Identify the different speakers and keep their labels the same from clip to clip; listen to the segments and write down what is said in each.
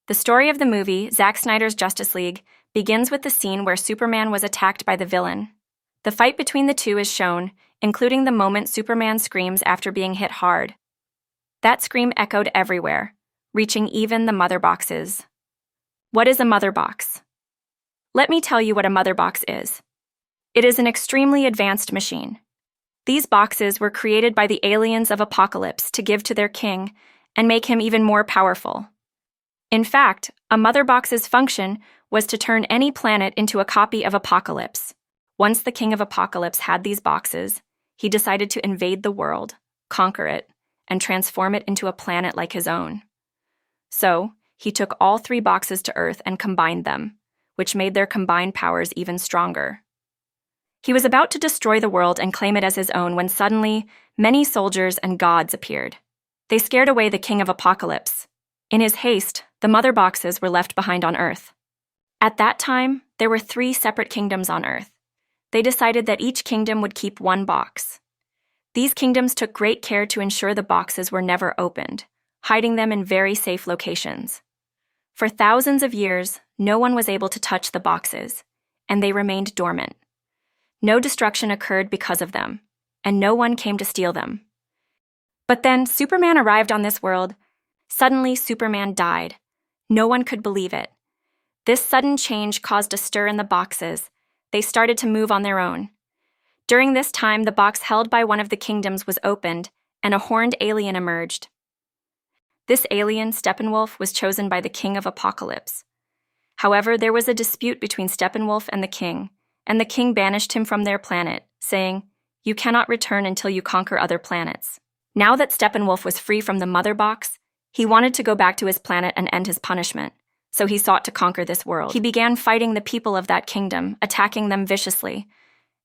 Speaker 1: The story of the movie, Zack Snyder's Justice League, begins with the scene where Superman was attacked by the villain. The fight between the two is shown, including the moment Superman screams after being hit hard. That scream echoed everywhere, reaching even the mother boxes. What is a mother box? Let me tell you what a mother box is. It is an extremely advanced machine. These boxes were created by the aliens of Apocalypse to give to their king and make him even more powerful. In fact, a mother box's function was to turn any planet into a copy of Apocalypse. Once the king of Apocalypse had these boxes, he decided to invade the world, conquer it, and transform it into a planet like his own. So, he took all 3 boxes to Earth and combined them, which made their combined powers even stronger. He was about to destroy the world and claim it as his own when suddenly, many soldiers and gods appeared. They scared away the king of Apocalypse. In his haste, the mother boxes were left behind on Earth. At that time, there were 3 separate kingdoms on Earth. They decided that each kingdom would keep 1 box. These kingdoms took great care to ensure the boxes were never opened, hiding them in very safe locations. For thousands of years, no one was able to touch the boxes, and they remained dormant. No destruction occurred because of them, and no one came to steal them. But then Superman arrived on this world. Suddenly, Superman died. No one could believe it. This sudden change caused a stir in the boxes. They started to move on their own. During this time, the box held by one of the kingdoms was opened, and a horned alien emerged. This alien, Steppenwolf, was chosen by the king of Apocalypse. However, there was a dispute between Steppenwolf and the king banished him from their planet, saying, "You cannot return until you conquer other planets." Now that Steppenwolf was free from the mother box, he wanted to go back to his planet and end his punishment, so he sought to conquer this world. He began fighting the people of that kingdom, attacking them viciously.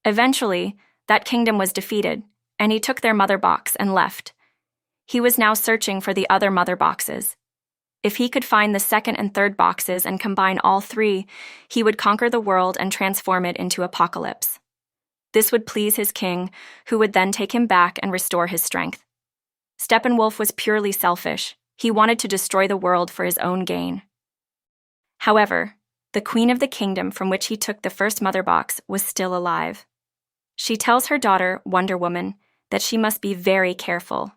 Speaker 1: Eventually, that kingdom was defeated, and he took their mother box and left. He was now searching for the other mother boxes. If he could find the 2nd and 3rd boxes and combine all 3, he would conquer the world and transform it into Apocalypse. This would please his king, who would then take him back and restore his strength. Steppenwolf was purely selfish. He wanted to destroy the world for his own gain. However, the queen of the kingdom from which he took the first mother box was still alive. She tells her daughter, Wonder Woman, that she must be very careful.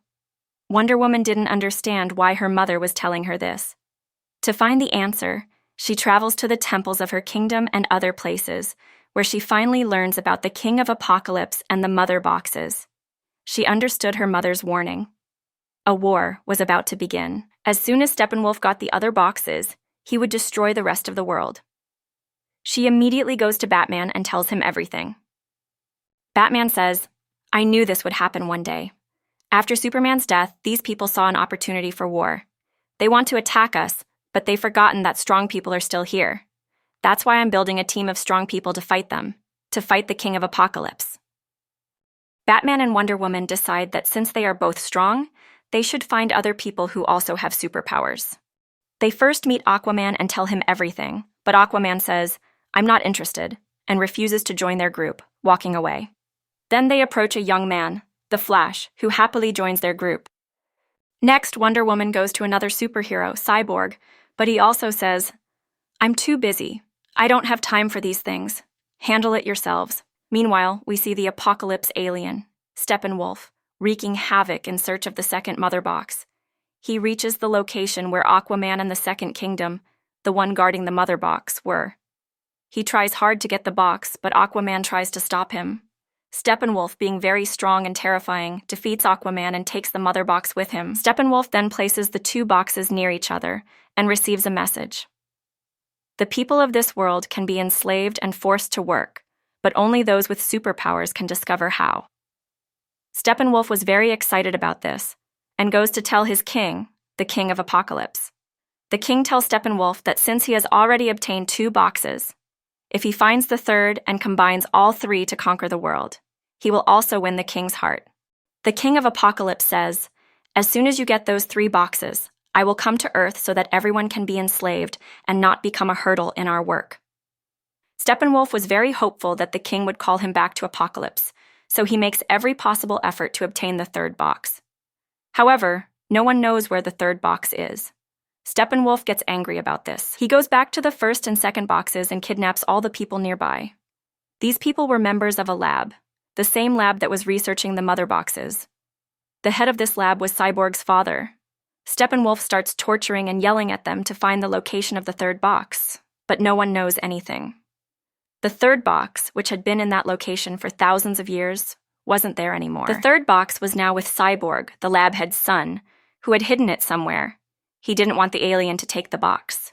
Speaker 1: Wonder Woman didn't understand why her mother was telling her this. To find the answer, she travels to the temples of her kingdom and other places, where she finally learns about the king of Apocalypse and the mother boxes. She understood her mother's warning. A war was about to begin. As soon as Steppenwolf got the other boxes, he would destroy the rest of the world. She immediately goes to Batman and tells him everything. Batman says, "I knew this would happen one day. After Superman's death, these people saw an opportunity for war. They want to attack us, but they've forgotten that strong people are still here. That's why I'm building a team of strong people to fight them, to fight the King of Apocalypse." Batman and Wonder Woman decide that since they are both strong, they should find other people who also have superpowers. They first meet Aquaman and tell him everything, but Aquaman says, "I'm not interested," and refuses to join their group, walking away. Then they approach a young man, the Flash, who happily joins their group. Next, Wonder Woman goes to another superhero, Cyborg, but he also says, "I'm too busy. I don't have time for these things. Handle it yourselves." Meanwhile, we see the Apocalypse alien, Steppenwolf, wreaking havoc in search of the 2nd mother box. He reaches the location where Aquaman and the 2nd Kingdom, the one guarding the mother box, were. He tries hard to get the box, but Aquaman tries to stop him. Steppenwolf, being very strong and terrifying, defeats Aquaman and takes the mother box with him. Steppenwolf then places the 2 boxes near each other and receives a message. The people of this world can be enslaved and forced to work, but only those with superpowers can discover how. Steppenwolf was very excited about this, and goes to tell his king, the King of Apocalypse. The king tells Steppenwolf that since he has already obtained 2 boxes, if he finds the 3rd and combines all 3 to conquer the world, he will also win the king's heart. The King of Apocalypse says, "As soon as you get those 3 boxes, I will come to Earth so that everyone can be enslaved and not become a hurdle in our work." Steppenwolf was very hopeful that the king would call him back to Apocalypse, so he makes every possible effort to obtain the 3rd box. However, no one knows where the 3rd box is. Steppenwolf gets angry about this. He goes back to the first and second boxes and kidnaps all the people nearby. These people were members of a lab, the same lab that was researching the mother boxes. The head of this lab was Cyborg's father. Steppenwolf starts torturing and yelling at them to find the location of the third box, but no one knows anything. The third box, which had been in that location for thousands of years, wasn't there anymore. The third box was now with Cyborg, the lab head's son, who had hidden it somewhere. He didn't want the alien to take the box.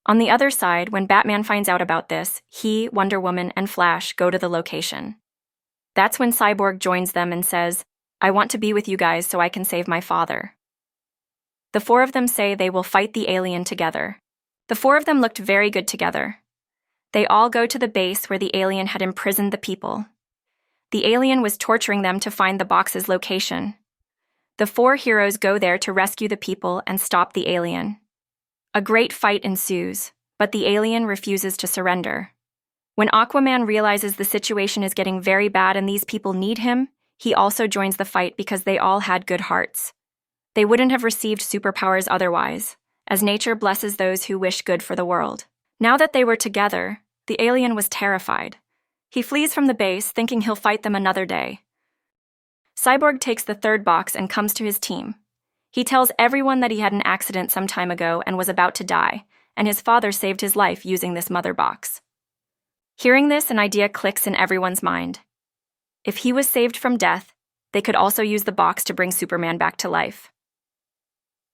Speaker 1: On the other side, when Batman finds out about this, he, Wonder Woman, and Flash go to the location. That's when Cyborg joins them and says, "I want to be with you guys so I can save my father." The four of them say they will fight the alien together. The four of them looked very good together. They all go to the base where the alien had imprisoned the people. The alien was torturing them to find the box's location. The four heroes go there to rescue the people and stop the alien. A great fight ensues, but the alien refuses to surrender. When Aquaman realizes the situation is getting very bad and these people need him, he also joins the fight because they all had good hearts. They wouldn't have received superpowers otherwise, as nature blesses those who wish good for the world. Now that they were together, the alien was terrified. He flees from the base, thinking he'll fight them another day. Cyborg takes the third box and comes to his team. He tells everyone that he had an accident some time ago and was about to die, and his father saved his life using this mother box. Hearing this, an idea clicks in everyone's mind. If he was saved from death, they could also use the box to bring Superman back to life.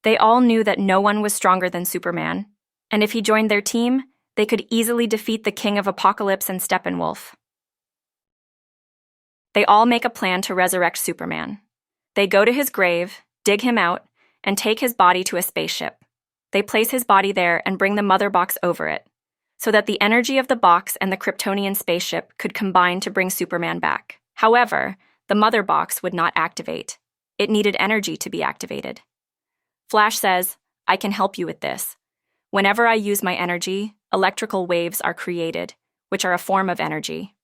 Speaker 1: They all knew that no one was stronger than Superman, and if he joined their team, they could easily defeat the King of Apocalypse and Steppenwolf. They all make a plan to resurrect Superman. They go to his grave, dig him out, and take his body to a spaceship. They place his body there and bring the mother box over it, so that the energy of the box and the Kryptonian spaceship could combine to bring Superman back. However, the mother box would not activate. It needed energy to be activated. Flash says, "I can help you with this. Whenever I use my energy, electrical waves are created, which are a form of energy.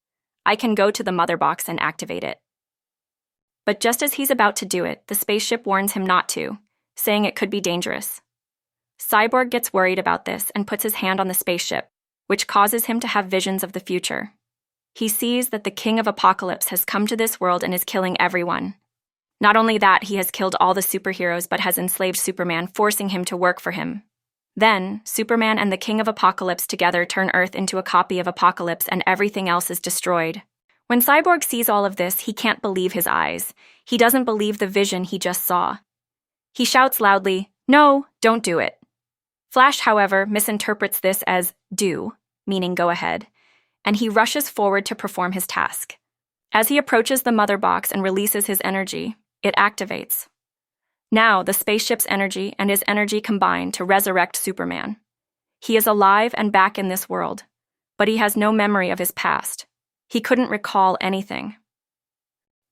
Speaker 1: I can go to the mother box and activate it." But just as he's about to do it, the spaceship warns him not to, saying it could be dangerous. Cyborg gets worried about this and puts his hand on the spaceship, which causes him to have visions of the future. He sees that the King of Apocalypse has come to this world and is killing everyone. Not only that, he has killed all the superheroes but has enslaved Superman, forcing him to work for him. Then, Superman and the King of Apocalypse together turn Earth into a copy of Apocalypse and everything else is destroyed. When Cyborg sees all of this, he can't believe his eyes. He doesn't believe the vision he just saw. He shouts loudly, "No, don't do it." Flash, however, misinterprets this as do, meaning go ahead, and he rushes forward to perform his task. As he approaches the mother box and releases his energy, it activates. Now, the spaceship's energy and his energy combine to resurrect Superman. He is alive and back in this world, but he has no memory of his past. He couldn't recall anything.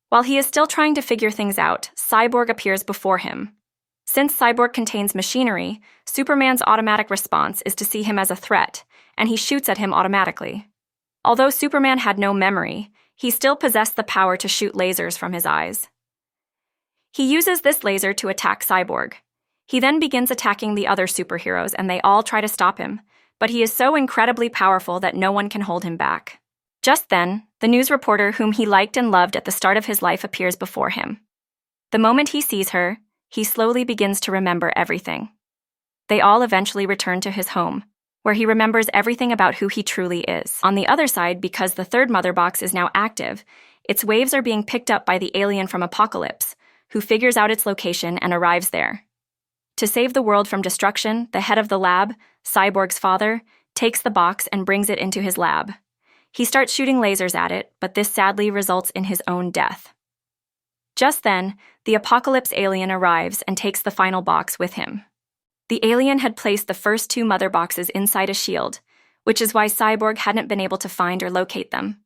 Speaker 1: While he is still trying to figure things out, Cyborg appears before him. Since Cyborg contains machinery, Superman's automatic response is to see him as a threat, and he shoots at him automatically. Although Superman had no memory, he still possessed the power to shoot lasers from his eyes. He uses this laser to attack Cyborg. He then begins attacking the other superheroes, and they all try to stop him, but he is so incredibly powerful that no one can hold him back. Just then, the news reporter whom he liked and loved at the start of his life appears before him. The moment he sees her, he slowly begins to remember everything. They all eventually return to his home, where he remembers everything about who he truly is. On the other side, because the third mother box is now active, its waves are being picked up by the alien from Apocalypse, who figures out its location and arrives there. To save the world from destruction, the head of the lab, Cyborg's father, takes the box and brings it into his lab. He starts shooting lasers at it, but this sadly results in his own death. Just then, the Apocalypse alien arrives and takes the final box with him. The alien had placed the first two mother boxes inside a shield, which is why Cyborg hadn't been able to find or locate them.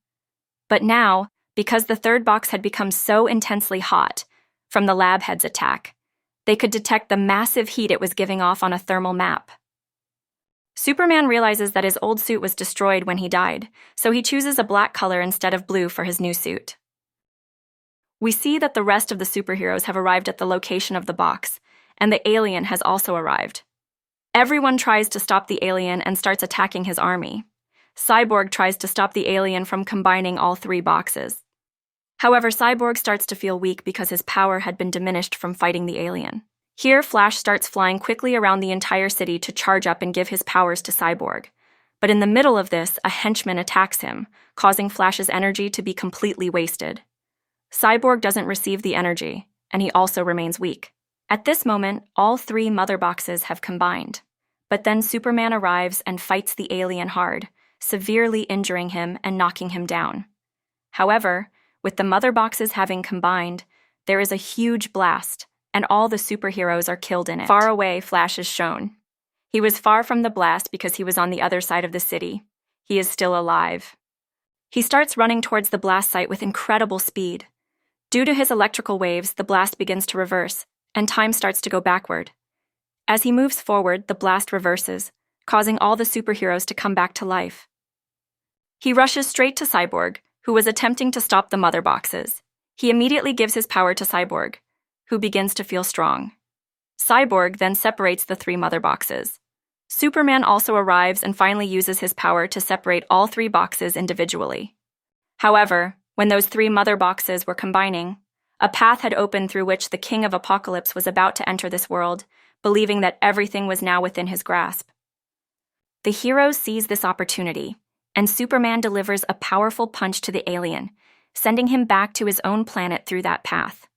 Speaker 1: But now, because the third box had become so intensely hot from the lab head's attack, they could detect the massive heat it was giving off on a thermal map. Superman realizes that his old suit was destroyed when he died, so he chooses a black color instead of blue for his new suit. We see that the rest of the superheroes have arrived at the location of the box, and the alien has also arrived. Everyone tries to stop the alien and starts attacking his army. Cyborg tries to stop the alien from combining all three boxes. However, Cyborg starts to feel weak because his power had been diminished from fighting the alien. Here, Flash starts flying quickly around the entire city to charge up and give his powers to Cyborg. But in the middle of this, a henchman attacks him, causing Flash's energy to be completely wasted. Cyborg doesn't receive the energy, and he also remains weak. At this moment, all three mother boxes have combined. But then Superman arrives and fights the alien hard, severely injuring him and knocking him down. However, with the mother boxes having combined, there is a huge blast, and all the superheroes are killed in it. Far away, Flash is shown. He was far from the blast because he was on the other side of the city. He is still alive. He starts running towards the blast site with incredible speed. Due to his electrical waves, the blast begins to reverse, and time starts to go backward. As he moves forward, the blast reverses, causing all the superheroes to come back to life. He rushes straight to Cyborg, who was attempting to stop the mother boxes. He immediately gives his power to Cyborg, who begins to feel strong. Cyborg then separates the three mother boxes. Superman also arrives and finally uses his power to separate all three boxes individually. However, when those three mother boxes were combining, a path had opened through which the King of Apocalypse was about to enter this world, believing that everything was now within his grasp. The hero sees this opportunity, and Superman delivers a powerful punch to the alien, sending him back to his own planet through that path.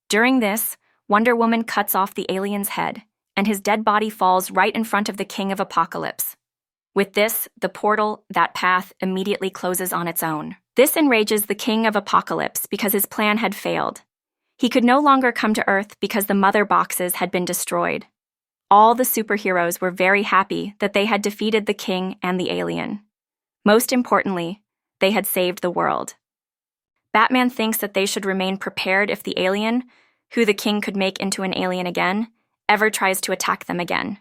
Speaker 1: During this, Wonder Woman cuts off the alien's head, and his dead body falls right in front of the King of Apocalypse. With this, the portal, that path, immediately closes on its own. This enrages the King of Apocalypse because his plan had failed. He could no longer come to Earth because the mother boxes had been destroyed. All the superheroes were very happy that they had defeated the king and the alien. Most importantly, they had saved the world. Batman thinks that they should remain prepared if the alien, who the king could make into an alien again, ever tries to attack them again.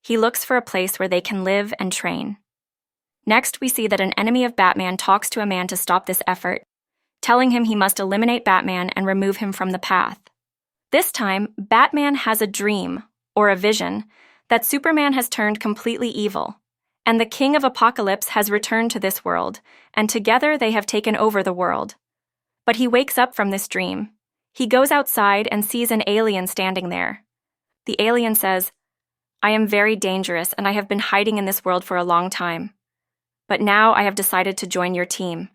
Speaker 1: He looks for a place where they can live and train. Next, we see that an enemy of Batman talks to a man to stop this effort, telling him he must eliminate Batman and remove him from the path. This time, Batman has a dream, or a vision, that Superman has turned completely evil, and the King of Apocalypse has returned to this world, and together they have taken over the world. But he wakes up from this dream. He goes outside and sees an alien standing there. The alien says, "I am very dangerous and I have been hiding in this world for a long time. But now I have decided to join your team.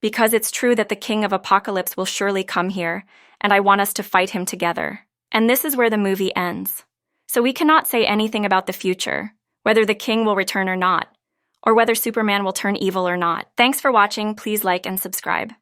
Speaker 1: Because it's true that the King of Apocalypse will surely come here, and I want us to fight him together." And this is where the movie ends. So we cannot say anything about the future, whether the king will return or not, or whether Superman will turn evil or not. Thanks for watching. Please like and subscribe.